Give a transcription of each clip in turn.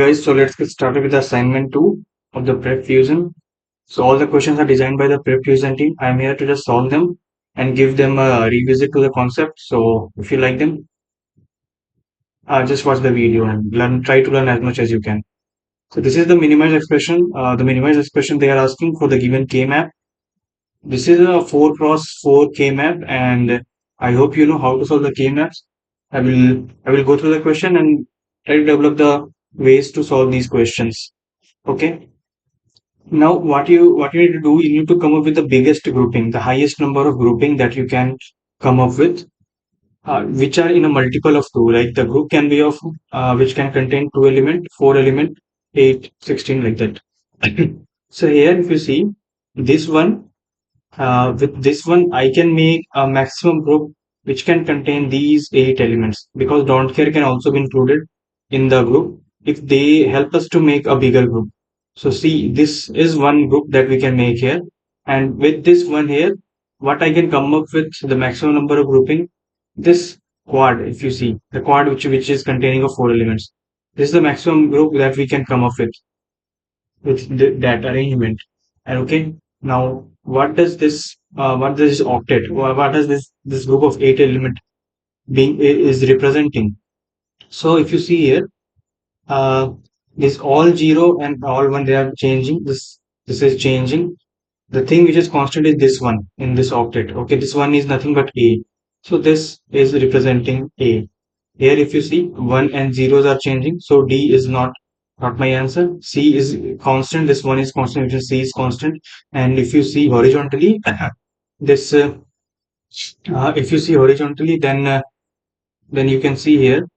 Guys, so let's get started with assignment 2 of the prep fusion. So all the questions are designed by the prep fusion team. I'm here to just solve them and give them a revisit to the concept. So if you like them, just watch the video and try to learn as much as you can. So this is the minimized expression. The minimized expression they are asking for the given K map. This is a 4 cross 4 K map, and I hope you know how to solve the K maps. I will go through the question and try to develop the ways to solve these questions. Okay. Now, what you need to do, you need to come up with the biggest grouping, the highest number of grouping that you can come up with, which are in a multiple of two. Like the group can be of which can contain two element, four element, 8, 16, like that. So here, if you see this one, with this one, I can make a maximum group which can contain these 8 elements because don't care can also be included in the group if they help us to make a bigger group. So see, this is one group that we can make here. And with this one here, what I can come up with the maximum number of grouping, this quad, if you see the quad which is containing of 4 elements. This is the maximum group that we can come up with that arrangement. And okay, now what does this octet, what does this group of 8 element is representing? So if you see here, uh, this all zero and all one they are changing. This is changing. The thing which is constant is this one in this octet. Okay, this one is nothing but A. So this is representing A. Here, if you see, 1 and zeros are changing, so D is not my answer. C is constant. This one is constant, which is C is constant. And if you see horizontally, this if you see horizontally, then you can see here.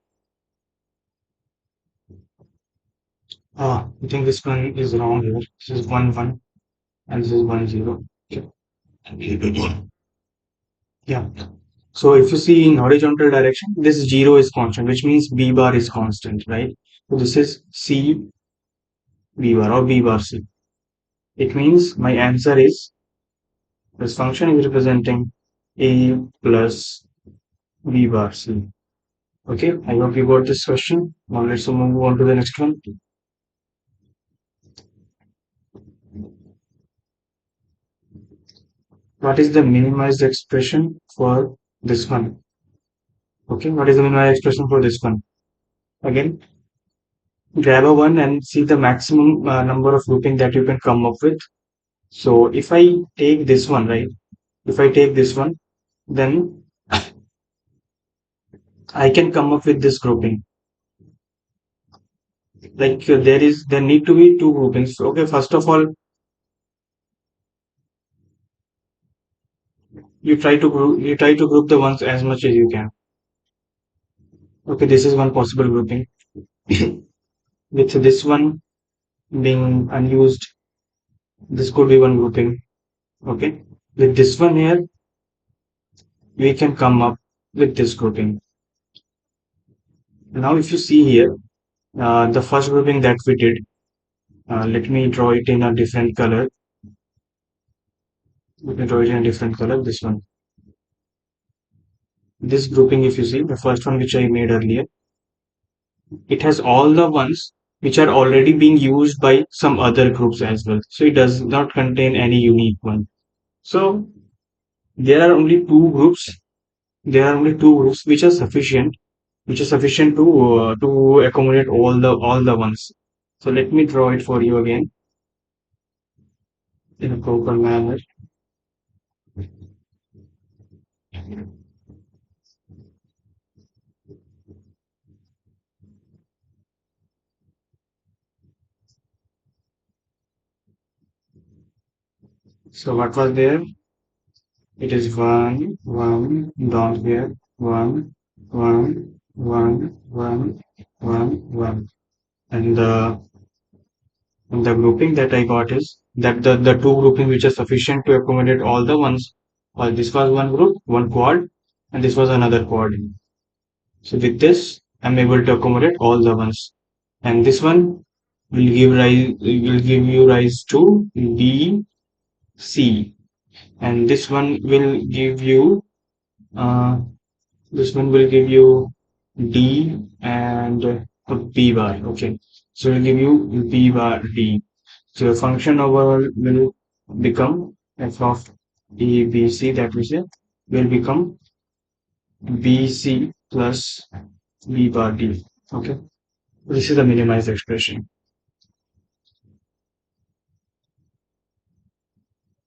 I think this one is wrong here. This is 1 1 and this is 1 0. Yeah. So if you see in horizontal direction, this 0 is constant, which means B bar is constant, right? So this is C B bar or B bar C. It means my answer is this function is representing A plus B bar C. Okay, I hope you got this question. Now let's move on to the next one. What is the minimized expression for this one? Okay, what is the minimized expression for this one? Again, grab a one and see the maximum number of grouping that you can come up with. So if I take this one, right? If I take this one, then I can come up with this grouping. Like there need to be two groupings. Okay, first of all, you try to group the ones as much as you can. Okay, this is one possible grouping. With this one being unused, this could be one grouping. Okay, with this one here, we can come up with this grouping. Now, if you see here, the first grouping that we did, let me draw it in a different color. Let me draw it in a different color. This one. This grouping, if you see, the first one which I made earlier, it has all the ones which are already being used by some other groups as well. So it does not contain any unique one. So there are only two groups. There are only two groups which are sufficient to accommodate all the ones. So let me draw it for you again in a proper manner. So what was there? It is one, one, down here, one, one, one, one, one, one. And the grouping that I got is that the two grouping which are sufficient to accommodate all the ones. Well, this was one group, one quad, and this was another quad. So with this, I'm able to accommodate all the ones. And this one will give you rise to B, C. And uh, this one will give you D and B bar. Okay. So it will give you b bar d. So your function overall will become f of a b c, that we say will become b c plus b bar d. Okay, this is the minimized expression.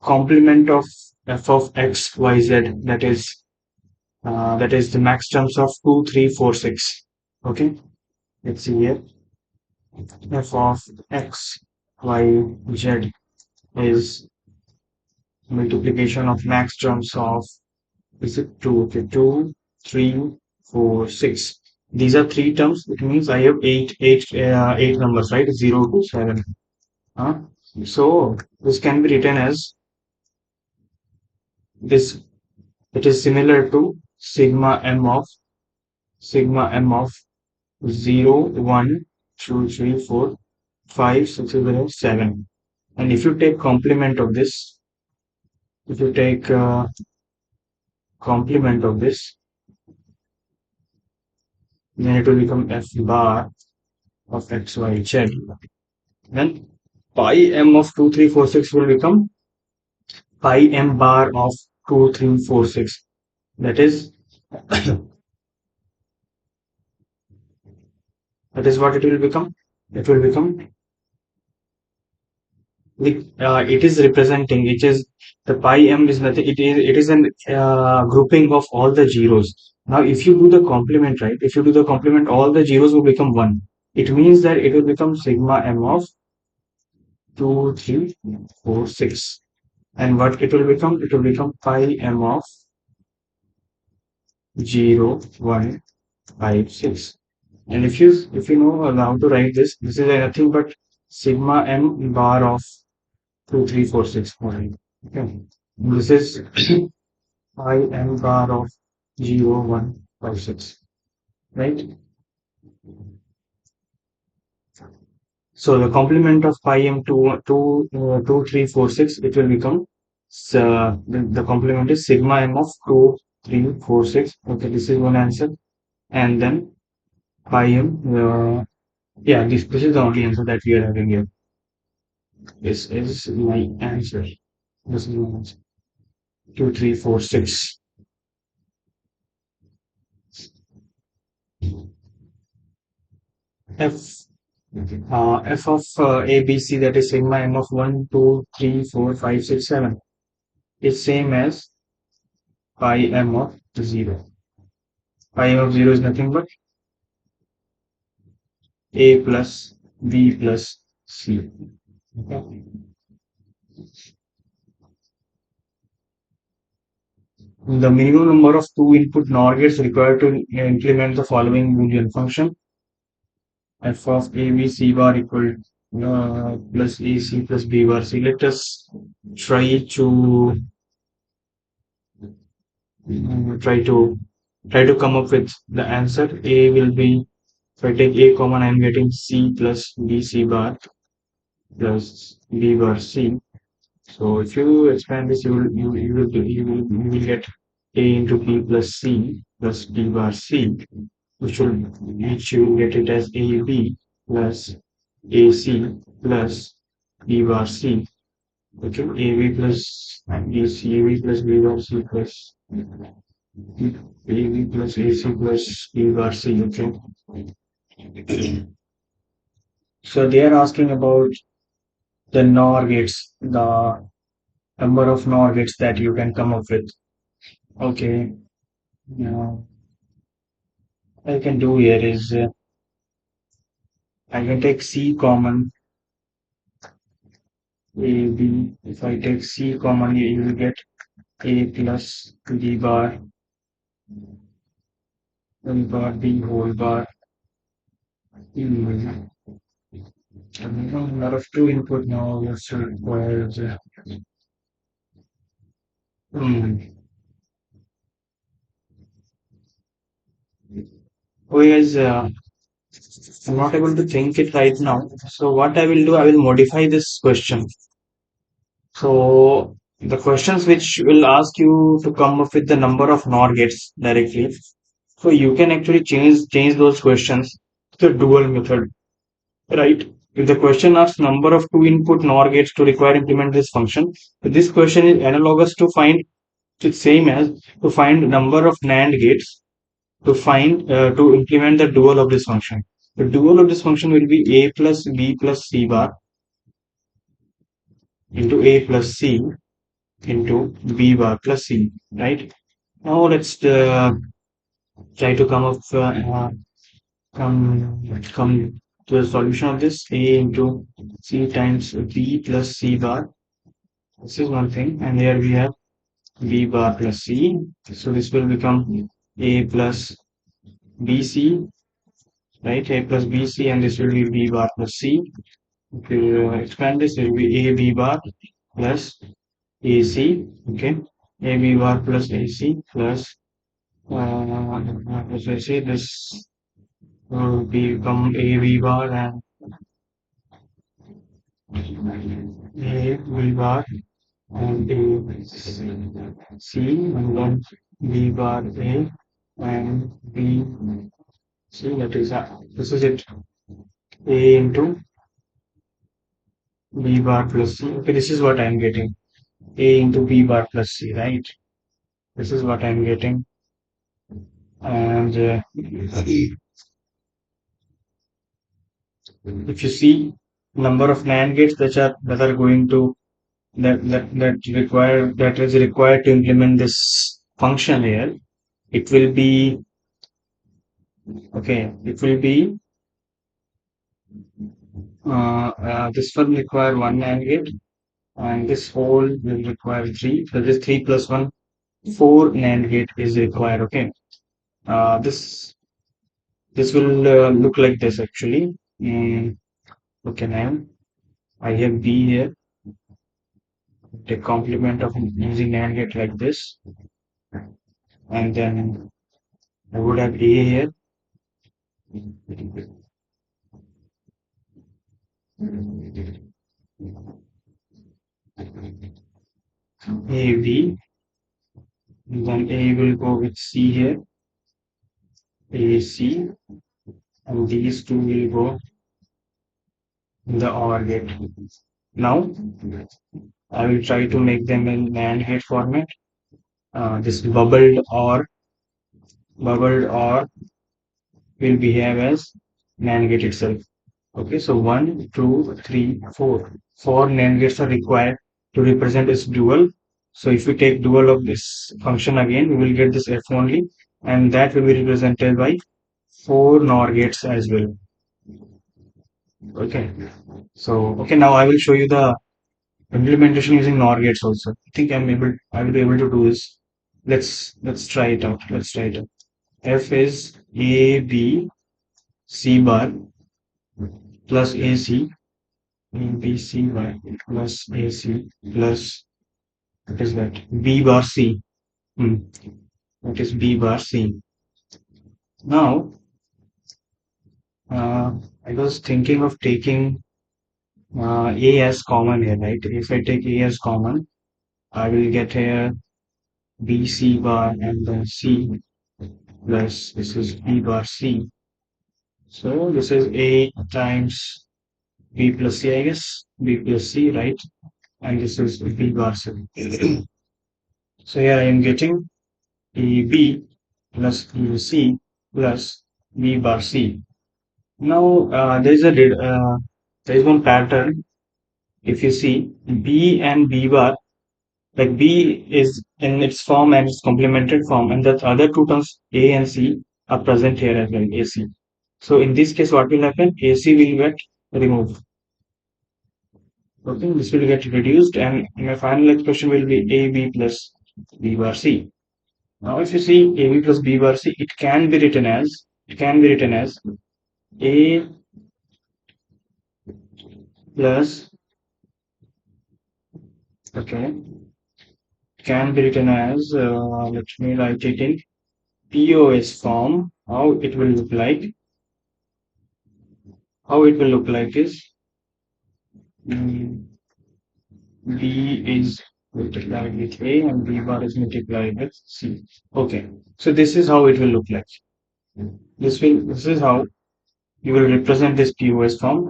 Complement of f of x y z, that is the max terms of 2 3 4 6. Okay, let's see here. F of x y z is multiplication of max terms of, is it 2? Okay, 2 3 4 6. These are three terms. It means I have eight numbers, right? 0 to 7. Huh? So this can be written as this. It is similar to sigma m of 0 1 2 3 4 5 6 7 7. And if you take complement of this, if you take complement of this, then it will become f bar of x y z. Then pi m of 2 3 4 6 will become pi m bar of 2 3 4 6. That is that is what it will become. It will become it is representing, which is the pi m is nothing. It is an grouping of all the zeros. Now, if you do the complement, right? If you do the complement, all the zeros will become one. It means that it will become sigma m of 2 3 4 6. And what it will become? It will become pi m of 0 1 5 6. And if you know how to write this, this is nothing but sigma m bar of 2 3 4 6. Okay. This is pi m bar of 0 1 5 6. Right? So the complement of pi m 2 3 4 6, it will become, the complement is sigma m of 2 3 4 6. Okay, this is one answer. And then pi m, yeah, this is the only answer that we are having here. This is my answer. This is my answer. 2 3 4 6. F f of a b c, that is sigma m of 1 2 3 4 5 6 7, is same as pi m of 0. Pi m of 0 is nothing but a plus b plus c. Okay. The minimum number of two input NOR gates required to implement the following Boolean function: f of a b c bar equal plus a c plus b bar c. Let us try to try to come up with the answer. A will be, if I take a common, I am getting c plus b c bar plus b bar c. So if you expand this, you will get a into b plus c plus b bar c, which you will get it as ab plus ac plus b bar c. Okay, ab plus bc, ab plus b bar c plus ab plus ac plus b bar c. Okay, so they are asking about the NOR gates, the number of NOR gates that you can come up with. Okay, now I can do here is, I can take C common, A, B. If I take C common, you will get A plus B bar, B whole bar. Hmm. A lot of two input now is required. Hmm. Oh yes, I'm not able to think it right now. So what I will do, I will modify this question. So the questions which will ask you to come up with the number of NOR gates directly. So you can actually change those questions to dual method. right? If the question asks number of two input NOR gates to require implement this function, this question is analogous to find, it's same as to find number of NAND gates to find to implement the dual of this function. The dual of this function will be a plus b plus c bar into a plus c into b bar plus c, right? Now let's try to come to the solution of this. A into c times b plus c bar. This is one thing, and here we have b bar plus c. So this will become a plus bc, right? A plus bc, and this will be b bar plus c. If you expand this, it will be a b bar plus ac. Okay, a b bar plus ac plus as I say, this will become a b bar and a b bar and a c, and then b bar a and b c. That is this is it. A into b bar plus c. Okay, this is what I'm getting. A into b bar plus c, right? This is what I'm getting. And if you see number of NAND gates that are going to that is required to implement this function here, it will be okay. It will be this one require one NAND gate, and this whole will require three. So this three plus one, four NAND gate is required. Okay. This will look like this actually. Okay, now I have B here, the complement of using NAND gate like this, and then I would have A here, A B, then A will go with C here, A C, and these two will go in the OR gate. Now I will try to make them in NAND gate format. This bubbled OR will behave as NAND gate itself. Okay, so 1, 2, 3, 4. Four NAND gates are required to represent its dual. So if we take dual of this function again, we will get this F only, and that will be represented by four NOR gates as well. Okay, so okay, now I will show you the implementation using NOR gates also. I think I will be able to do this. Let's try it out. Let's try it out. F is A B C bar plus AC BCY plus AC plus what is that? B bar C. What is B bar C? Now, I was thinking of taking A as common here, right? If I take A as common, I will get here BC bar and then C plus this is B bar C. So this is A times B plus C, I guess. B plus C, right? And this is B bar C. So here I am getting AB plus EC plus B bar C. Now there is one pattern. If you see B and B bar, like B is in its form and its complemented form, and the other two terms A and C are present here as well, AC. So in this case, what will happen? AC will get removed. Okay, this will get reduced, and my final expression will be AB plus B bar C. Now, if you see AB plus B bar C, it can be written as A plus, okay, can be written as, let me write it in POS form. How it will look like is mm, B is multiplied with A and B bar is multiplied with C. Okay, so this is how it will look like. This is how you will represent this POS form.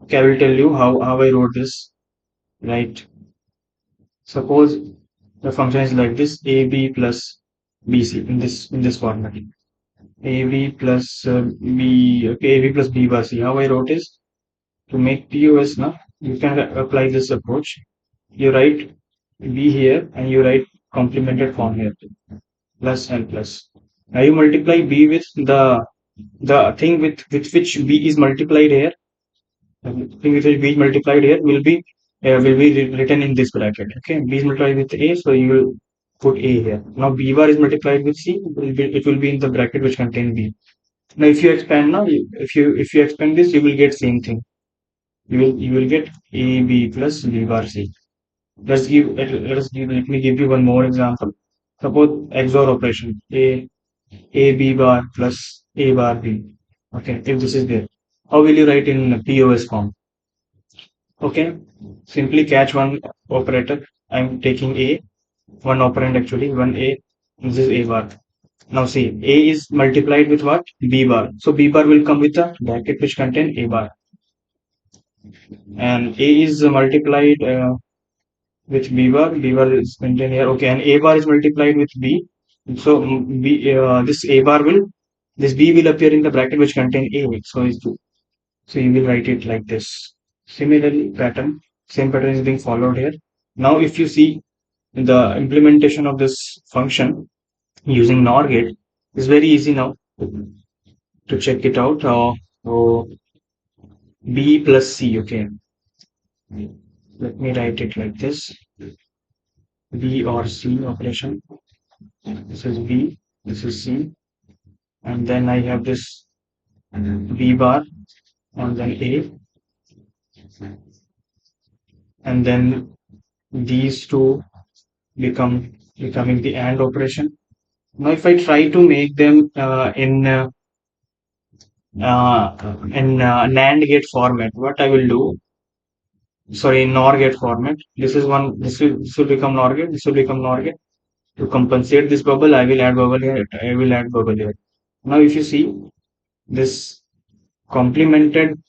Okay, I will tell you how I wrote this. Right. Suppose the function is like this: AB plus BC in this format. AB plus B. Okay, AB plus B bar C. How I wrote is, to make POS now, you can apply this approach. You write B here and you write complemented form here, plus and plus. Now you multiply B with the thing with which B is multiplied here. The thing with which B is multiplied here will be written in this bracket. Okay, B is multiplied with A, so you will put A here. Now B bar is multiplied with C, it will be in the bracket which contain B. Now if you expand now, if you expand this, you will get same thing. You will get AB plus B bar C. Let me give you one more example. Suppose XOR operation, A B bar plus A bar B. Okay, if this is there, how will you write in POS form? Okay, simply catch one operator. I'm taking A, one operand actually, one A. This is A bar. Now see, A is multiplied with what? B bar. So B bar will come with a bracket which contain A bar, and A is multiplied with B bar. B bar is contained here. Okay, and A bar is multiplied with B. So this B will appear in the bracket which contain A. So you will write it like this. Similarly, same pattern is being followed here. Now, if you see the implementation of this function using NOR gate, is very easy now to check it out. So B plus C. Okay, let me write it like this: B or C operation. This is B, this is C, and then I have this B bar and then A, and then these two becoming the AND operation. Now, if I try to make them NAND gate format, what I will do? Sorry, in NOR gate format. This is one. This will become NOR gate. This will become NOR gate. To compensate this bubble, I will add bubble here. I will add bubble here. Now, if you see this complemented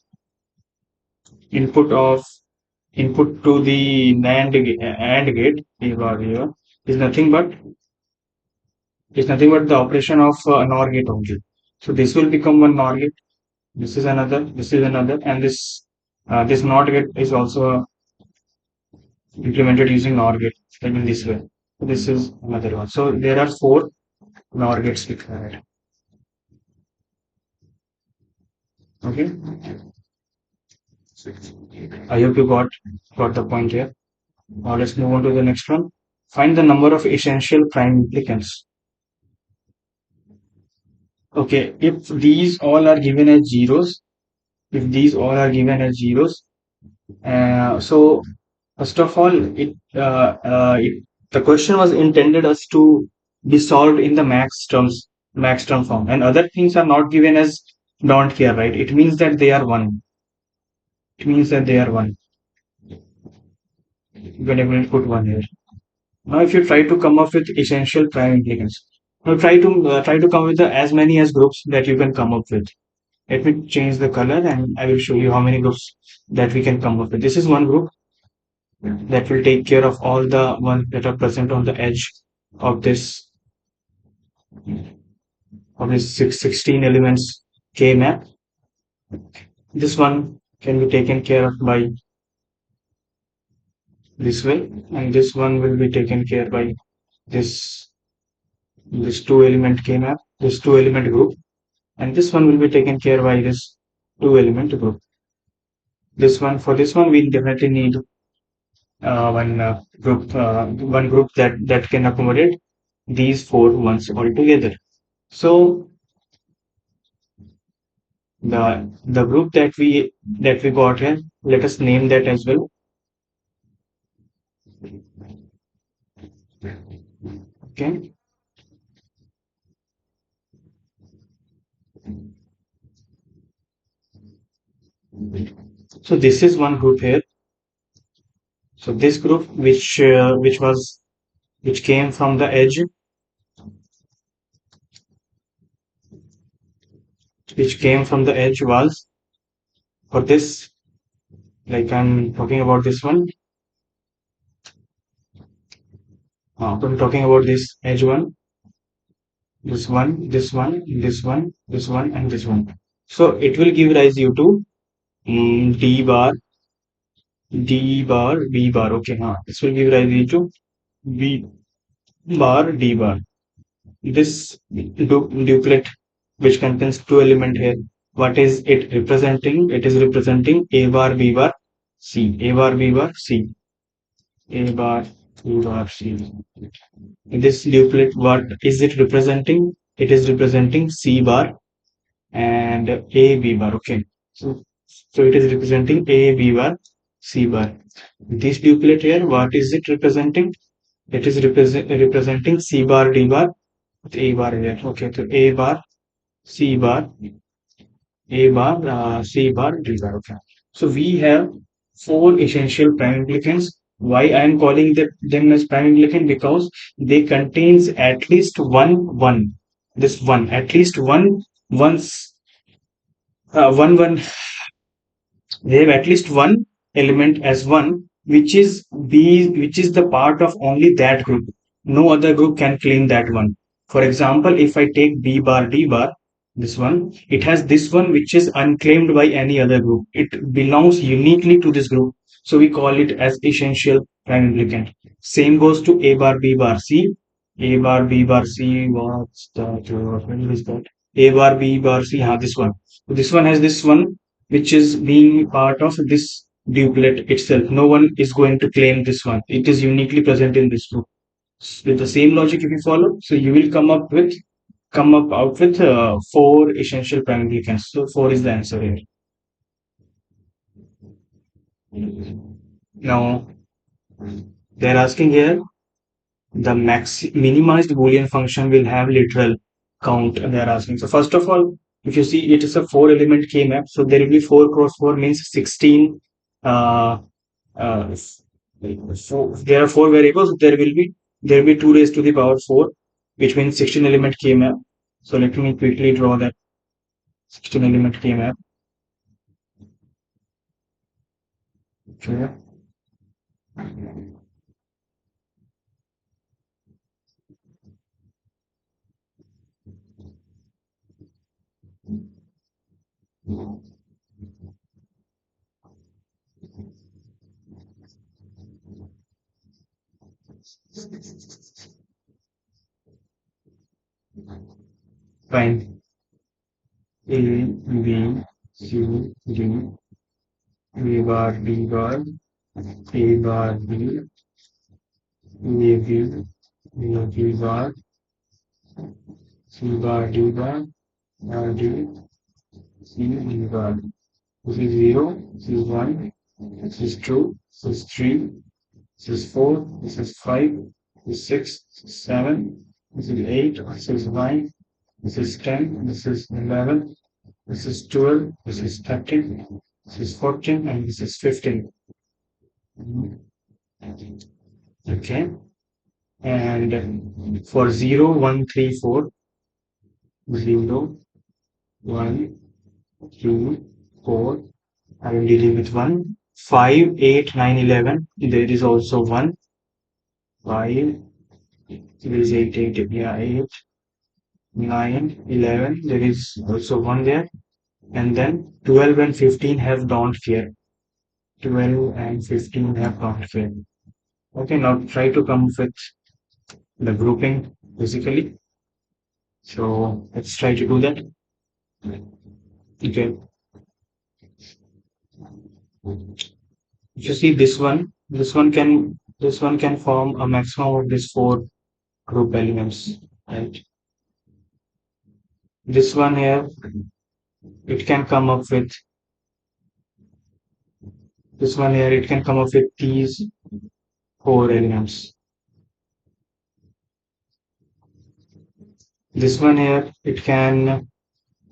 input of input to the AND gate is nothing but the operation of NOR gate only. So this will become one NOR gate. This is another, and this NOT gate is also implemented using NOR gate, like in this way. So this is another one. So there are four NOR gates required. Okay. I hope you got the point here. Now let's move on to the next one. Find the number of essential prime implicants. Okay, if these all are given as zeros, so first of all, the question was intended us to be solved in the max term form, and other things are not given as don't care, right? It means that they are one. It means that they are one. Whenever we put one here. Now, if you try to come up with essential prime implicants, now try to come with as many as groups that you can come up with. Let me change the color, and I will show you how many groups that we can come up with. This is one group that will take care of all the ones that are present on the edge of this 16 elements K map. This one can be taken care of by this way, and this one will be taken care by this two element K map, this two element group, and this one will be taken care by this two element group. For this one we definitely need one group that can accommodate these four ones all together. So the group that we got here, let us name that as well. Okay. So this is one group here. So this group which came from the edge, was For this, like I'm talking about this one, I'm talking about this edge one, this one, this one, this one, this one, and this one. So it will give rise you to D bar, D bar, B bar. Okay, this will give rise you to B bar, D bar. This duplet, which contains two element here, what is it representing? It is representing A bar, B bar, C. A bar, B bar, C. A bar, B bar, C. This duplet, what is it representing? It is representing C bar and A B bar. Okay. So it is representing A B bar, C bar. This duplet here, what is it representing? It is representing C bar D bar with A bar here. Okay, so A bar, C bar, A bar, C bar, D bar. Okay. So we have four essential prime implicants. Why I am calling them as prime implicant? Because they contains at least one. This one, at least once one they have at least one element as one, which is the part of only that group. No other group can claim that one. For example, if I take B bar D bar, this one, it has this one which is unclaimed by any other group. It belongs uniquely to this group. So we call it as essential prime implicant. Same goes to A bar B bar C. A bar B bar C, what's that? What is that? A bar B bar C, this one. So this one has this one which is being part of this duplet itself. No one is going to claim this one. It is uniquely present in this group. With the same logic, if you follow, so you will come up out with four essential prime implicants. So four is the answer here. Now they're asking here the minimized Boolean function will have literal count. They're asking. So first of all, if you see it is a four element K map, so there will be 4 cross 4 means 16 uh, so there are four variables. There will be 2 raised to the power 4, which means 16 element K map. So let me quickly draw that 16 element K map. Okay. Fine. A, B, C, D, V bar, D bar, A bar, B, A, B, A, B bar, C bar, D bar, R, D, C, D bar. This is 0, this is 1, this is 2, this is 3, this is 4, this is 5, this is 6, this is 7, this is 8, this is 9, this is 10, this is 11, this is 12, this is 13, this is 14, and this is 15. Okay. And for 0, 1, 3, 4, 0, 1, 2, 4, I am dealing with 1, 5, 8, 9, 11. There is also 1, 5, there is 8, 8, yeah, 8, 9, 11. There is also 1 there. And then 12 and 15 have don't fear. 12 and 15 have don't fear. Okay, now try to come up with the grouping basically. So let's try to do that. Okay. If you see this one can form a maximum of these four group elements, right? This one here, it can come up with this one here, it can come up with these four elements. This one here, it can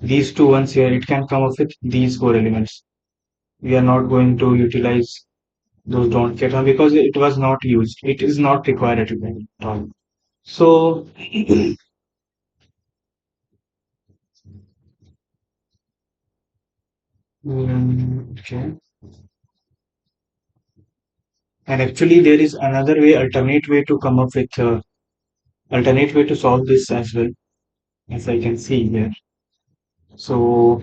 these two ones here, it can come up with these four elements. We are not going to utilize those don't get on because it was not used. It is not required at all. So Okay. And actually, there is another way, alternate way to come up with alternate way to solve this as well, as I can see here. So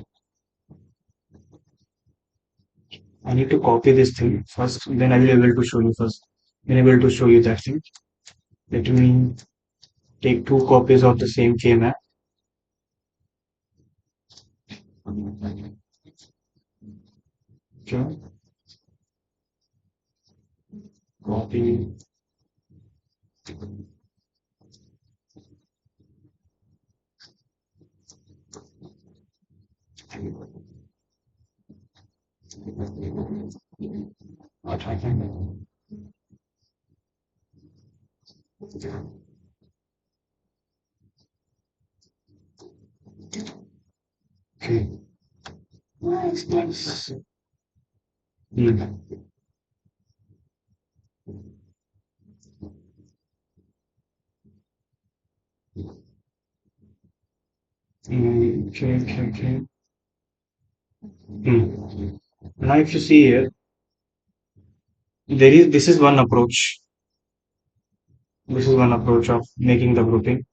I need to copy this thing first, then I will be able to show you first. Then I will able to show you that thing. Let me take two copies of the same K map. Okay. Copy. What I can. Okay. Nice, nice. Hmm. Okay, okay, okay. Hmm. Now, if you see here, there is this is one approach. This is one approach of making the grouping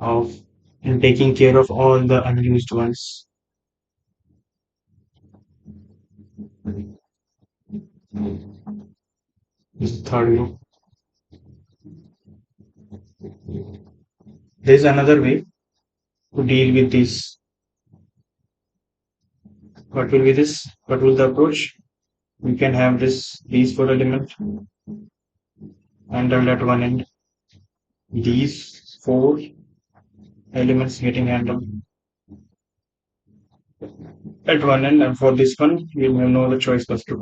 of and taking care of all the unused ones. This is third group. There is another way to deal with this. What will be this? What will the approach? We can have this these four elements handled at one end. These four elements getting handled at one end, and for this one, we have no other choice but to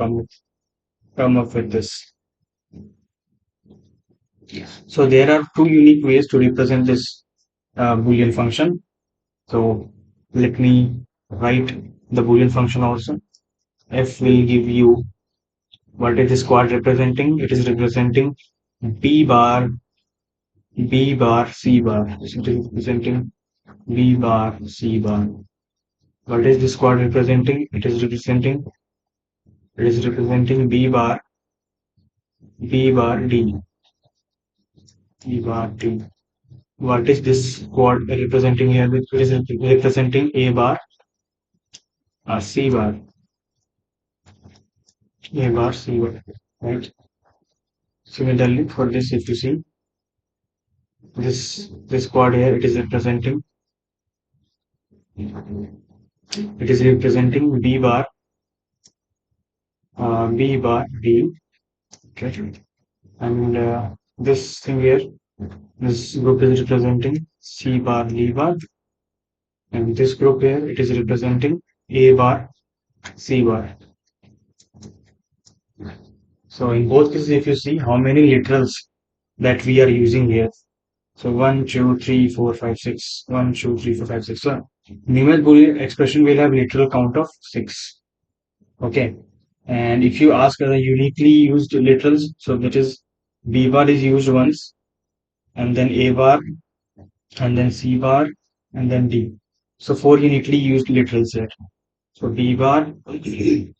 come up with this. So there are two unique ways to represent this Boolean function. So let me write the Boolean function also. F will give you what is this quad representing? It is representing B bar, B bar, C bar. So it is representing B bar, C bar. What is this quad representing? It is representing B bar D, B bar D. What is this quad representing here? It is representing A bar, C bar, A bar, C bar. Right. Similarly, for this, if you see this quad here, it is representing B bar D. Okay. And this thing here, this group is representing C bar D bar, and this group here, it is representing A bar C bar. So in both cases, if you see how many literals that we are using here. So 1, 2, 3, 4, 5, 6. 1, 2, 3, 4, 5, 6. So numeric Boolean expression will have literal count of 6. Okay. And if you ask the uniquely used literals, so that is B bar is used once, and then A bar, and then C bar, and then D. So four uniquely used literals here. So B bar is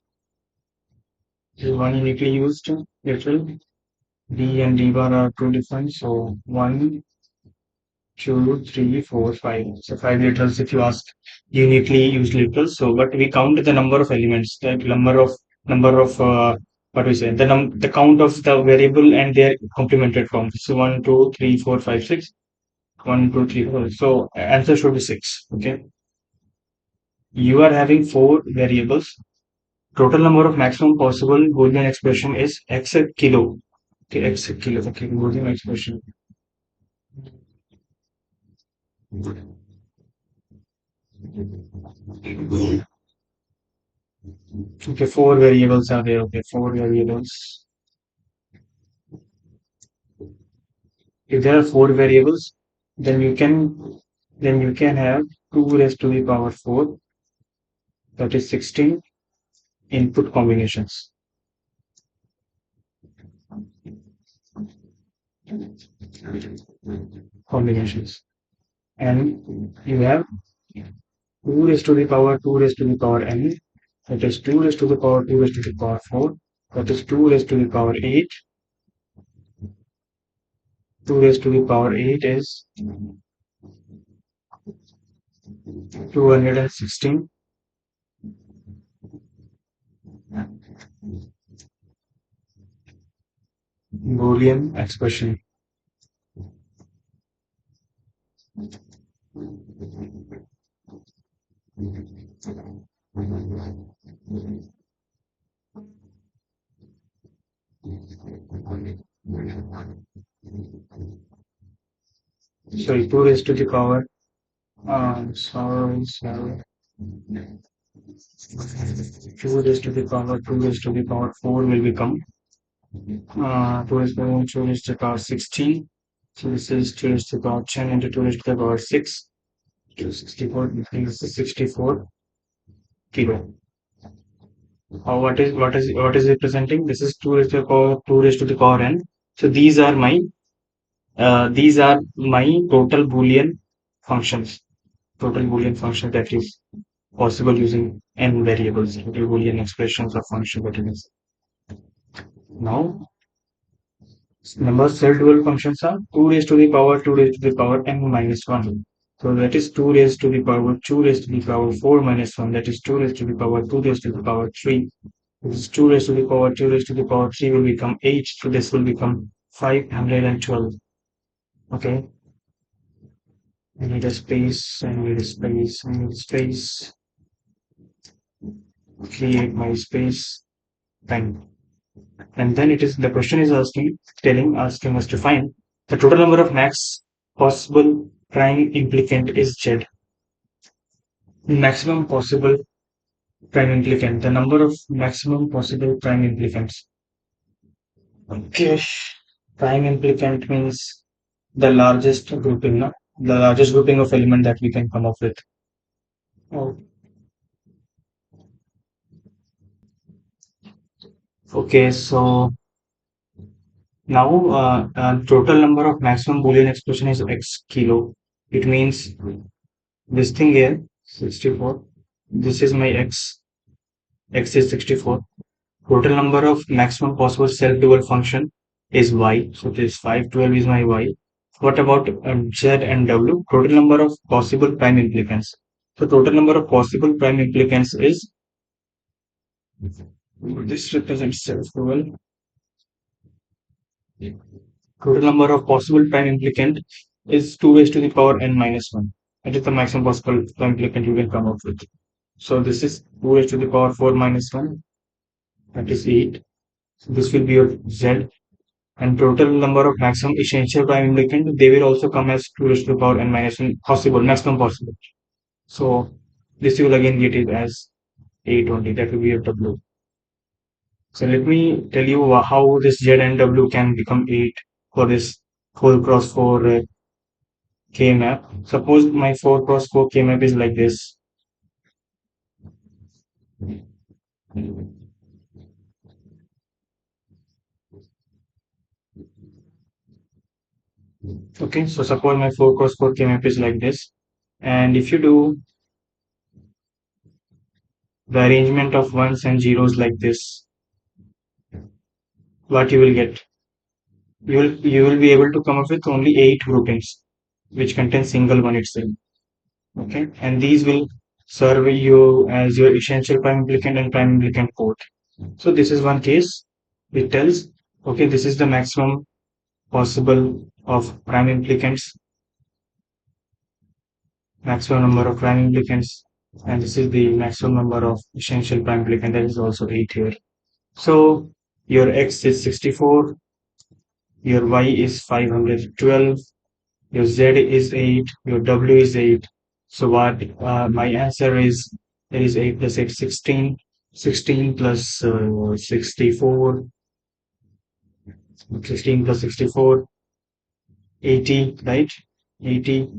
one uniquely used literal. D and D bar are two different. So 1, 2, 3, 4, 5. So five literals if you ask uniquely used literals. So but we count the number of elements, the number of what we say, the count of the variable and their complemented form. So 1, 2, 3, 4, 5, 6. 1, 2, 3, 4. So answer should be 6. Okay. You are having four variables. Total number of maximum possible Boolean expression is x a kilo. Okay, x a kilo. Okay, Boolean expression. Okay, four variables are there. Okay, four variables. If there are four variables, then you can have 2 raised to the power 4, that is 16 input combinations, and you have 2 raised to the power 2 raised to the power n. That is 2 raised to the power 2 raised to the power 4. That is 2 raised to the power 8. 2 raised to the power 8 is 216 Boolean expression. Sorry, 2 raised to the power. Sorry. 2 raised to the power 2 raised to the power 4 will become 2 raised to the power 2 raised to the power 16. So this is 2 raised to the power 10 into 2 raised to the power 6. 264, this is 64 kilo. What is representing? This is 2 raised to the power 2 raised to the power n. So these are my total Boolean functions. Total Boolean function that is possible using n variables, total Boolean expressions of function that is. Now, number self-dual functions are 2 raised to the power 2 raised to the power n minus 1. So that is 2 raised to the power 2 raised to the power 4 minus 1. That is 2 raised to the power 2 raised to the power 3. This is 2 raised to the power 2 raised to the power 3 will become 8. So this will become 512. Okay. I need a space. I need a space. I need a space. Create my space. Time. And then the question is asking us to find the total number of max possible prime implicant is Z. Maximum possible prime implicant, the number of maximum possible prime implicants. Okay, prime implicant means the largest grouping, no? The largest grouping of element that we can come up with. Oh, okay, so now total number of maximum Boolean expression is x kilo. It means this thing here, 64. This is my x is 64. Total number of maximum possible self-dual function is y. So this 512 is my y. What about z and w? Total number of possible prime implicants. So total number of possible prime implicants is, this represents self-dual. Total number of possible prime implicant is 2 raised to the power n minus 1. That is the maximum possible prime implicant you can come up with. So this is 2 raised to the power 4 minus 1. That is 8. So this will be your z. And total number of maximum essential prime implicant, they will also come as 2 raised to the power n minus 1 possible, maximum possible. So this you will again get it as 8 only. That will be your W. So let me tell you how this Z and W can become 8 for this 4 cross 4 K map. Suppose my 4 cross 4 K map is like this. Okay, so suppose my 4 cross 4 K map is like this. And if you do the arrangement of ones and zeros like this, what you will get? You will be able to come up with only 8 groupings which contain single one itself. Okay, and these will serve you as your essential prime implicant and prime implicant both. So this is one case. It tells, okay, this is the maximum possible of prime implicants, maximum number of prime implicants, and this is the maximum number of essential prime implicant. That is also 8 here. So your x is 64, your y is 512, your z is 8, your w is 8. So what my answer is, there is 8 plus 8, 16, 16 plus 64, 16 plus 64, 80, right? 80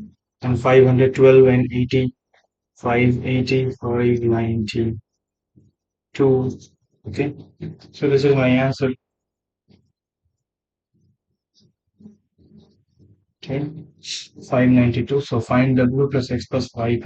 and 512 and 80, 580, 592. Okay, so this is my answer. Okay, 592. So find w plus x plus y